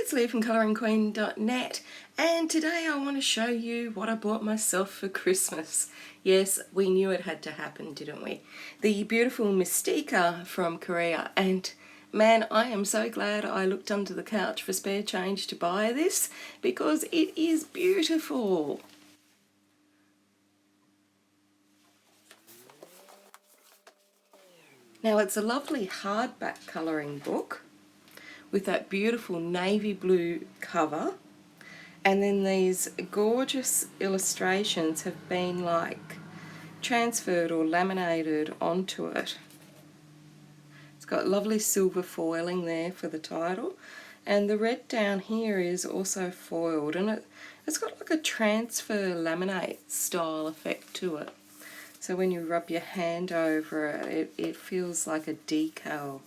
it's Leah from ColouringQueen.net, and today I want to show you what I bought myself for Christmas. Yes, we knew it had to happen, didn't we? The beautiful Mystica from Korea, and man, I am so glad I looked under the couch for spare change to buy this because it is beautiful. Now it's a lovely hardback colouring book with that beautiful navy blue cover, and then these gorgeous illustrations have been like transferred or laminated onto it. It's got lovely silver foiling there for the title, and the red down here is also foiled, and it's got like a transfer laminate style effect to it. So when you rub your hand over it, it feels like a decal.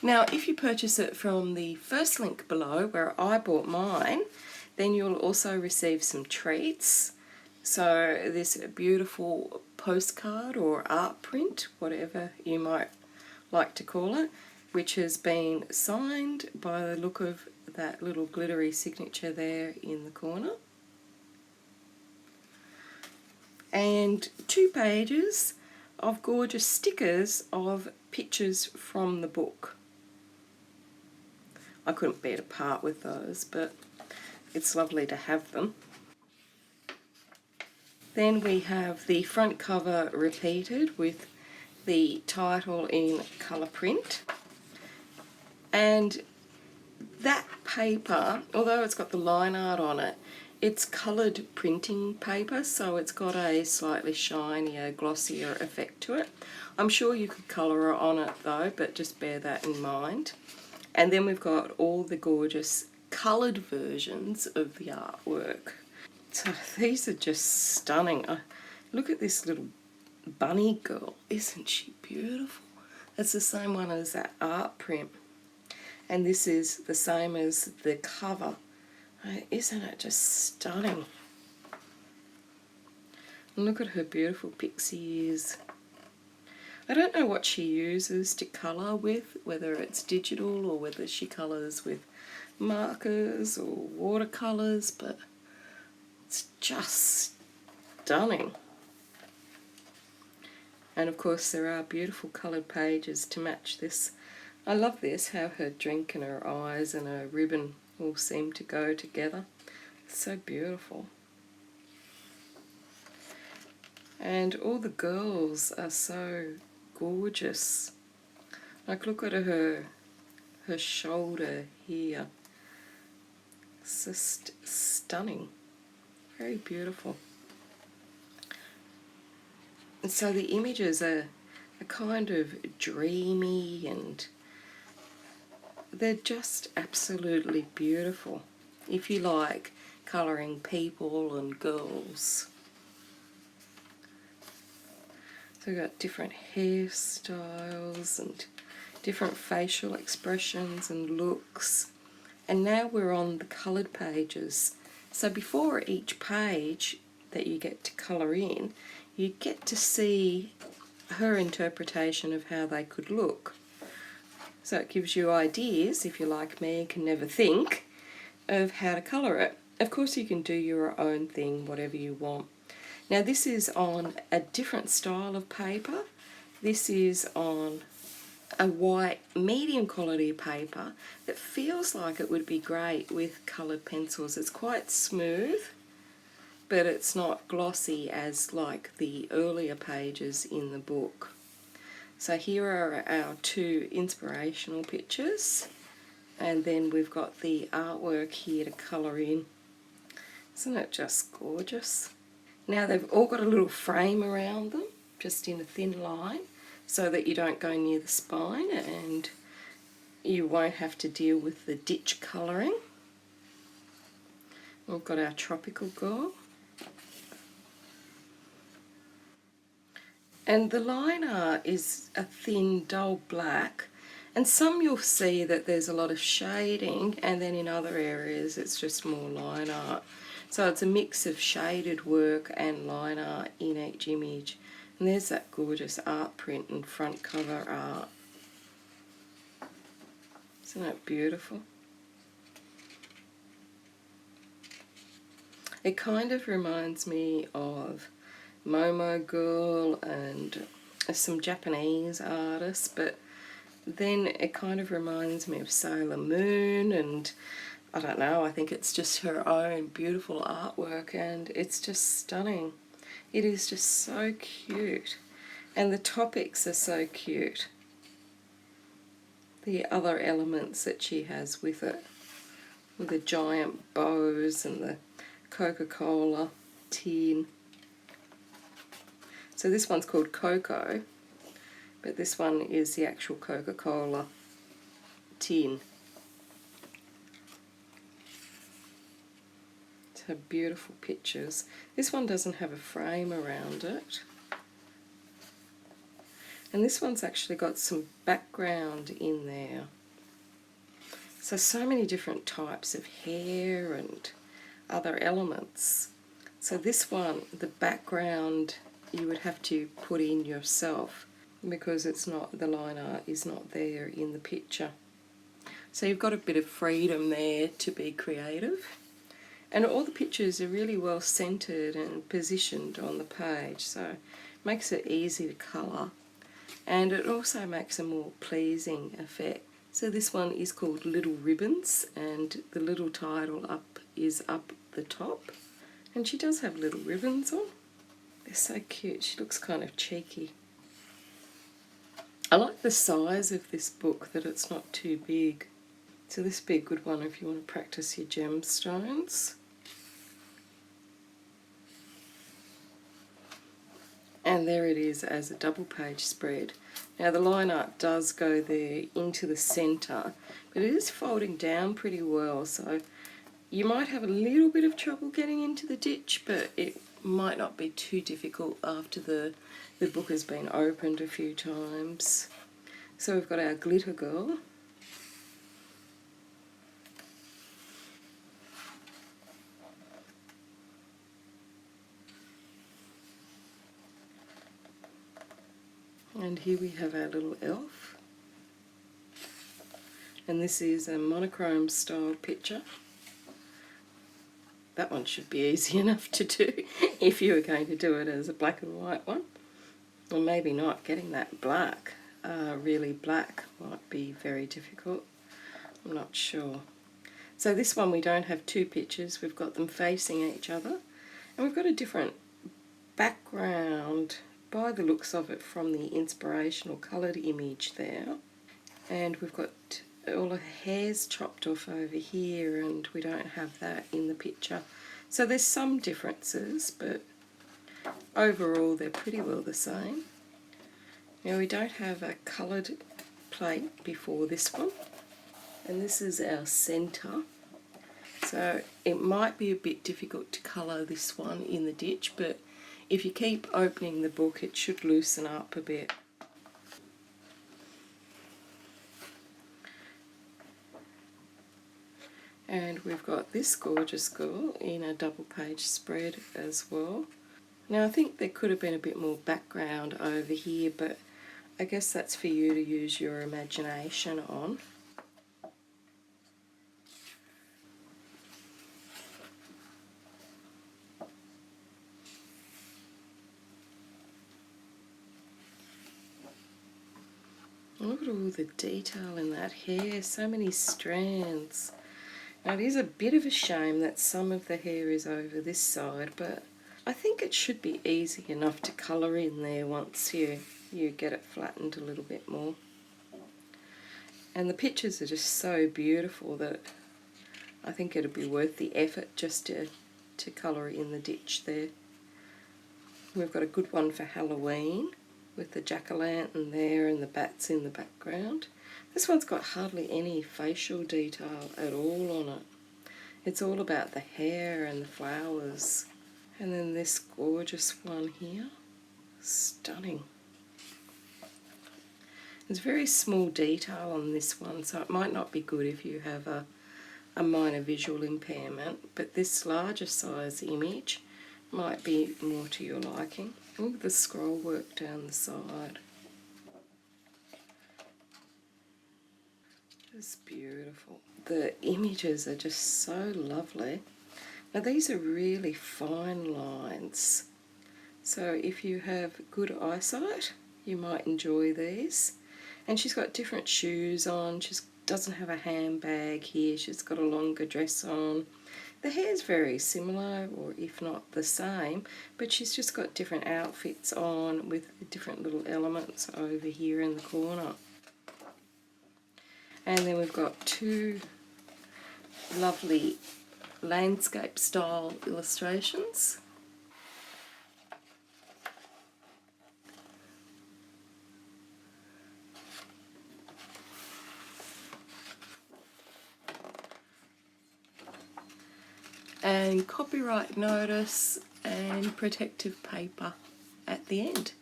Now, if you purchase it from the first link below where I bought mine, then you'll also receive some treats. So this beautiful postcard or art print, whatever you might like to call it, which has been signed by the look of that little glittery signature there in the corner. And 2 pages of gorgeous stickers of pictures from the book. I couldn't bear to part with those, but it's lovely to have them. Then we have the front cover repeated with the title in colour print. And that paper, although it's got the line art on it, it's coloured printing paper, so it's got a slightly shinier, glossier effect to it. I'm sure you could colour on it though, but just bear that in mind. And then we've got all the gorgeous coloured versions of the artwork. So these are just stunning. Look at this little bunny girl. Isn't she beautiful? It's the same one as that art print. And this is the same as the cover. Isn't it just stunning? And look at her beautiful pixie ears. I don't know what she uses to colour with, whether it's digital or whether she colours with markers or watercolours, but it's just stunning. And of course there are beautiful coloured pages to match this. I love this, how her drink and her eyes and her ribbon all seem to go together. It's so beautiful. And all the girls are so gorgeous. Like, look at her shoulder here. It's just stunning. Very beautiful. And so the images are kind of dreamy, and they're just absolutely beautiful if you like colouring people and girls. So we've got different hairstyles and different facial expressions and looks. And now we're on the coloured pages. So before each page that you get to colour in, you get to see her interpretation of how they could look. So it gives you ideas, if you're like me and can never think, of how to colour it. Of course you can do your own thing, whatever you want. Now this is on a different style of paper. This is on a white medium quality paper that feels like it would be great with coloured pencils. It's quite smooth, but it's not glossy as like the earlier pages in the book. So here are our 2 inspirational pictures, and then we've got the artwork here to colour in. Isn't it just gorgeous? Now they've all got a little frame around them, just in a thin line, so that you don't go near the spine and you won't have to deal with the ditch colouring. We've got our tropical girl. And the line art is a thin, dull black, and some you'll see that there's a lot of shading, and then in other areas it's just more line art. So it's a mix of shaded work and line art in each image. And there's that gorgeous art print and front cover art. Isn't that beautiful? It kind of reminds me of Momo Girl and some Japanese artists, but then it kind of reminds me of Sailor Moon, and I don't know, I think it's just her own beautiful artwork, and it's just stunning. It is just so cute, and the topics are so cute. The other elements that she has with it, with the giant bows and the Coca-Cola tin. So this one's called Coco, but this one is the actual Coca-Cola tin. So beautiful pictures. This one doesn't have a frame around it. And this one's actually got some background in there. So many different types of hair and other elements. So this one, the background, you would have to put in yourself because it's not, the line art is not there in the picture. So you've got a bit of freedom there to be creative. And all the pictures are really well centered and positioned on the page, so it makes it easy to colour. And it also makes a more pleasing effect. So this one is called Little Ribbons, and the little title is up the top. And she does have little ribbons on. They're so cute. She looks kind of cheeky. I like the size of this book, that it's not too big. So this would be a good one if you want to practice your gemstones. And there it is as a double page spread. Now the line art does go there into the centre, but it is folding down pretty well, so you might have a little bit of trouble getting into the ditch, but it might not be too difficult after the book has been opened a few times. So we've got our glitter girl. And here we have our little elf. And this is a monochrome style picture. That one should be easy enough to do if you were going to do it as a black and white one. Or maybe not. Getting that black, really black, might be very difficult. I'm not sure. So this one we don't have two pictures. We've got them facing each other. And we've got a different background by the looks of it from the inspirational coloured image there. And we've got all the hairs chopped off over here, and we don't have that in the picture. So there's some differences, but overall they're pretty well the same. Now we don't have a coloured plate before this one, and this is our centre. So it might be a bit difficult to colour this one in the ditch, but if you keep opening the book, it should loosen up a bit. And we've got this gorgeous girl in a double page spread as well. Now I think there could have been a bit more background over here, but I guess that's for you to use your imagination on. Look at all the detail in that hair, so many strands. Now it is a bit of a shame that some of the hair is over this side, but I think it should be easy enough to colour in there once you get it flattened a little bit more. And the pictures are just so beautiful that I think it'll be worth the effort just to colour in the ditch there. We've got a good one for Halloween, with the jack-o'-lantern there and the bats in the background. This one's got hardly any facial detail at all on it. It's all about the hair and the flowers. And then this gorgeous one here. Stunning. There's very small detail on this one, so it might not be good if you have a minor visual impairment, but this larger size image might be more to your liking. Look at the scroll work down the side. Just beautiful. The images are just so lovely. Now these are really fine lines, so if you have good eyesight you might enjoy these. And she's got different shoes on. She doesn't have a handbag here. She's got a longer dress on. The hair's very similar, or if not the same, but she's just got different outfits on with different little elements over here in the corner. And then we've got two lovely landscape style illustrations. And copyright notice and protective paper at the end,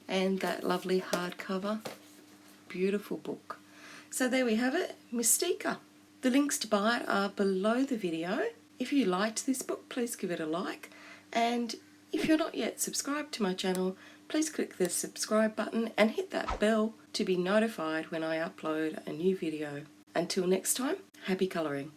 and that lovely hardcover, beautiful book. So there we have it, Mystica. The links to buy it are below the video. If you liked this book, please give it a like, and if you're not yet subscribed to my channel, please click the subscribe button and hit that bell to be notified when I upload a new video. Until next time, happy colouring.